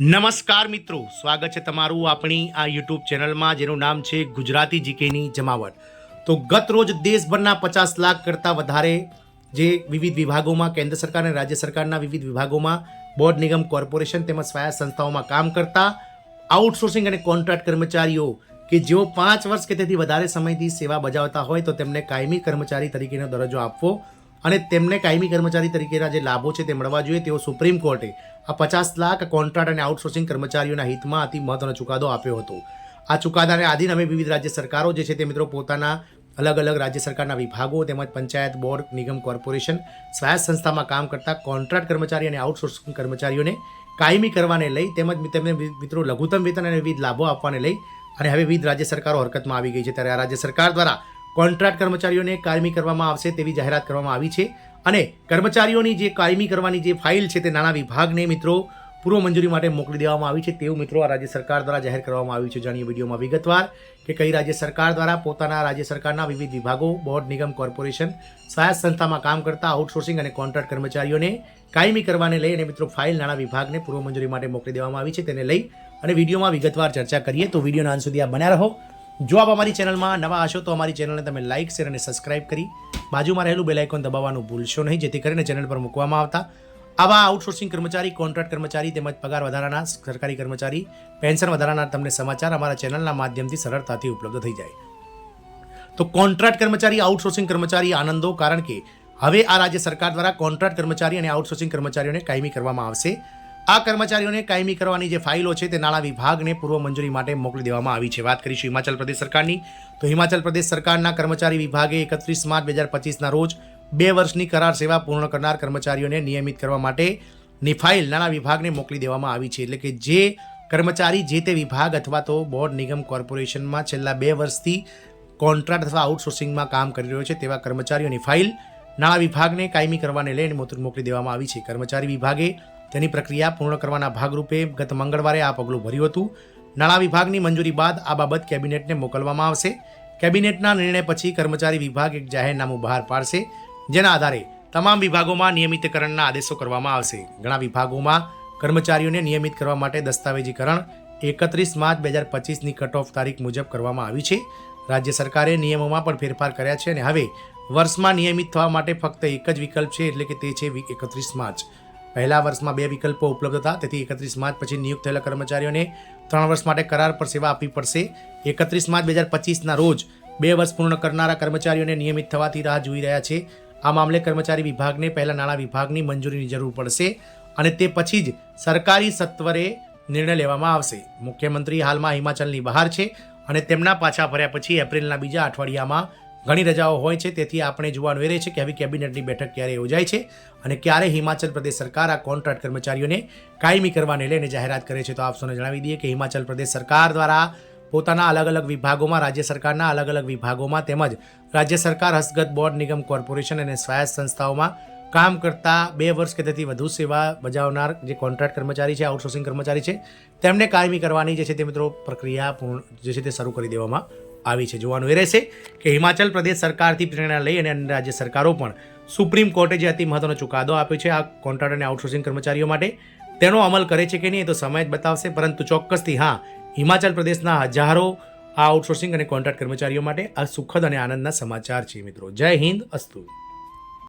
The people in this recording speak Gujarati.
નમસ્કાર મિત્રો, સ્વાગત છે તમારું આપણી આ યુટ્યુબ ચેનલમાં જેનું નામ છે ગુજરાતી જીકેની જમાવટ. તો ગત રોજ દેશભરના 50 લાખ કરતાં વધારે જે વિવિધ વિભાગોમાં કેન્દ્ર સરકાર અને રાજ્ય સરકારના વિવિધ વિભાગોમાં બોર્ડ નિગમ કોર્પોરેશન તેમજ સ્વાયત્ત સંસ્થાઓમાં કામ કરતા આઉટસોર્સિંગ અને કોન્ટ્રાક્ટ કર્મચારીઓ કે જેઓ 5 વર્ષ કે તેથી વધારે સમયથી સેવા બજાવતા હોય તો તેમને કાયમી કર્મચારી તરીકેનો દરજ્જો આપવો અને તેમને કાયમી કર્મચારી તરીકેના જે લાભો છે તે મળવા જોઈએ તેવો સુપ્રીમ કોર્ટે આ 50 લાખ કોન્ટ્રાક્ટ અને આઉટસોર્સિંગ કર્મચારીઓના હિતમાં અતિ મહત્વનો ચુકાદો આપ્યો હતો. આ ચુકાદાને આધીન હવે વિવિધ રાજ્ય સરકારો જે છે તે મિત્રો પોતાના અલગ અલગ રાજ્ય સરકારના વિભાગો તેમજ પંચાયત બોર્ડ નિગમ કોર્પોરેશન સ્વાયત્ત સંસ્થામાં કામ કરતા કોન્ટ્રાક્ટ કર્મચારી અને આઉટસોર્સિંગ કર્મચારીઓને કાયમી કરવાને લઈ તેમજ તેમને મિત્રો લઘુત્તમ વેતન અને વિવિધ લાભો આપવાને લઈ અને હવે વિવિધ રાજ્ય સરકારો હરકતમાં આવી ગઈ છે. ત્યારે આ રાજ્ય સરકાર દ્વારા કોન્ટ્રાક્ટ કર્મચારીઓને કાયમી કરવામાં આવશે તેવી જાહેરાત કરવામાં આવી છે અને કર્મચારીઓની જે કાયમી કરવાની જે ફાઇલ છે તે નાણાં વિભાગને મિત્રો પૂર્વ મંજૂરી માટે મોકલી દેવામાં આવી છે તેવું મિત્રો આ રાજ્ય સરકાર દ્વારા જાહેર કરવામાં આવ્યું છે. જાણીએ વિડીયોમાં વિગતવાર કે કઈ રાજ્ય સરકાર દ્વારા પોતાના રાજ્ય સરકારના વિવિધ વિભાગો બોર્ડ નિગમ કોર્પોરેશન સ્વાયત્ત સંસ્થામાં કામ કરતા આઉટસોર્સિંગ અને કોન્ટ્રાક્ટ કર્મચારીઓને કાયમી કરવાને લઈ અને મિત્રો ફાઇલ નાણાં વિભાગને પૂર્વ મંજૂરી માટે મોકલી દેવામાં આવી છે તેને લઈ અને વિડીયોમાં વિગતવાર ચર્ચા કરીએ. તો વિડીયોના અંત સુધી આ બન્યા રહો. જો આપ અમારી ચેનલમાં નવા હશો તો અમારી ચેનલને તમે લાઇક શેર અને સબસ્ક્રાઇબ કરી બાજુમાં રહેલું બેલ આઇકોન દબાવવાનું ભૂલશો નહીં, જેથી કરીને ચેનલ પર મૂકવામાં આવતા આવા આઉટસોર્સિંગ કર્મચારી કોન્ટ્રાક્ટ કર્મચારી તેમજ પગાર વધારાના સરકારી કર્મચારી પેન્શન વધારાના તમને સમાચાર અમારા ચેનલના માધ્યમથી સરળતાથી ઉપલબ્ધ થઈ જાય. તો કોન્ટ્રાક્ટ કર્મચારી આઉટસોર્સિંગ કર્મચારી આનંદો, કારણ કે હવે આ રાજ્ય સરકાર દ્વારા કોન્ટ્રાક્ટ કર્મચારી અને આઉટસોર્સિંગ કર્મચારીઓને કાયમી કરવામાં આવશે. આ કર્મચારીઓને કાયમી કરવાની જે ફાઇલો છે તે નાણાં વિભાગને પૂર્વ મંજૂરી માટે મોકલી દેવામાં આવી છે. વાત કરીશું હિમાચલ પ્રદેશ સરકારની, તો હિમાચલ પ્રદેશ સરકારના કર્મચારી વિભાગે 31 માર્ચ 2025ના રોજ 2 વર્ષની કરાર સેવા પૂર્ણ કરનાર કર્મચારીઓને નિયમિત કરવા માટેની ફાઇલ નાણાં વિભાગને મોકલી દેવામાં આવી છે. એટલે કે જે કર્મચારી જે તે વિભાગ અથવા તો બોર્ડ નિગમ કોર્પોરેશનમાં છેલ્લા 2 વર્ષથી કોન્ટ્રાક્ટ અથવા આઉટસોર્સિંગમાં કામ કરી રહ્યો છે તેવા કર્મચારીઓની ફાઇલ નાણાં વિભાગને કાયમી કરવાને લઈને મોકલી દેવામાં આવી છે. કર્મચારી વિભાગે તેની પ્રક્રિયા પૂર્ણ કરવાના ભાગરૂપે ગત મંગળવારે આ પગલું ભર્યું હતું. નાણાં વિભાગની મંજૂરી બાદ આ બાબત કેબિનેટને મોકલવામાં આવશે. કેબિનેટના નિર્ણય પછી કર્મચારી વિભાગ એક જાહેરનામું બહાર પાડશે, જેના આધારે તમામ વિભાગોમાં નિયમિતકરણના આદેશો કરવામાં આવશે. ઘણા વિભાગોમાં કર્મચારીઓને નિયમિત કરવા માટે દસ્તાવેજીકરણ 31 માર્ચ 2025ની કટ ઓફ તારીખ મુજબ કરવામાં આવી છે. રાજ્ય સરકારે નિયમોમાં પણ ફેરફાર કર્યા છે અને હવે વર્ષમાં નિયમિત થવા માટે ફક્ત એક જ વિકલ્પ છે, એટલે કે તે છે 31 માર્ચ. પહેલા વર્ષમાં 2 વિકલ્પો ઉપલબ્ધ હતા, તેથી 31 માર્ચ પછી નિયુક્ત થયેલા કર્મચારીઓને 3 વર્ષ માટે કરાર પર સેવા આપવી પડશે. 31 માર્ચ 2025ના રોજ 2 વર્ષ પૂર્ણ કરનારા કર્મચારીઓને નિયમિત થવાથી રાહ જોઈ રહ્યા છે. આ મામલે કર્મચારી વિભાગને પહેલા નાણાં વિભાગની મંજૂરીની જરૂર પડશે અને તે પછી જ સરકારી સત્વરે નિર્ણય લેવામાં આવશે. મુખ્યમંત્રી હાલમાં હિમાચલની બહાર છે અને તેમના પાછા ફર્યા પછી એપ્રિલના બીજા અઠવાડિયામાં ઘણી રજાઓ હોય છે, તેથી આપણે જોવાનું એ રહે છે કે હવે કેબિનેટની બેઠક ક્યારે યોજાય છે અને ક્યારે હિમાચલ પ્રદેશ સરકાર આ કોન્ટ્રાક્ટ કર્મચારીઓને કાયમી કરવાને લઈને જાહેરાત કરે છે. તો આપ સૌને જણાવી દઈએ કે હિમાચલ પ્રદેશ સરકાર દ્વારા પોતાના અલગ અલગ વિભાગોમાં રાજ્ય સરકારના અલગ અલગ વિભાગોમાં તેમજ રાજ્ય સરકાર હસ્તગત બોર્ડ નિગમ કોર્પોરેશન અને સ્વાયત્ત સંસ્થાઓમાં કામ કરતા 2 વર્ષ કે તેથી વધુ સેવા બજાવનાર જે કોન્ટ્રાક્ટ કર્મચારી છે, આઉટસોર્સિંગ કર્મચારી છે, તેમને કાયમી કરવાની જે છે તે મિત્રો પ્રક્રિયા જે છે તે શરૂ કરી દેવામાં આવી છે. જોવાનું એ રહેશે કે હિમાચલ પ્રદેશ સરકારથી પ્રેરણા લઈ અને અન્ય રાજ્ય સરકારો પણ સુપ્રીમ કોર્ટે જે અતિ મહત્વનો ચુકાદો આપ્યો છે આ કોન્ટ્રાક્ટ અને આઉટસોર્સિંગ કર્મચારીઓ માટે તેનો અમલ કરે છે કે નહીં એ તો સમય જ બતાવશે, પરંતુ ચોક્કસથી હા, હિમાચલ પ્રદેશના હજારો આ આઉટસોર્સિંગ અને કોન્ટ્રાક્ટ કર્મચારીઓ માટે આ સુખદ અને આનંદના સમાચાર છે. મિત્રો, જય હિન્દ, અસ્તુ.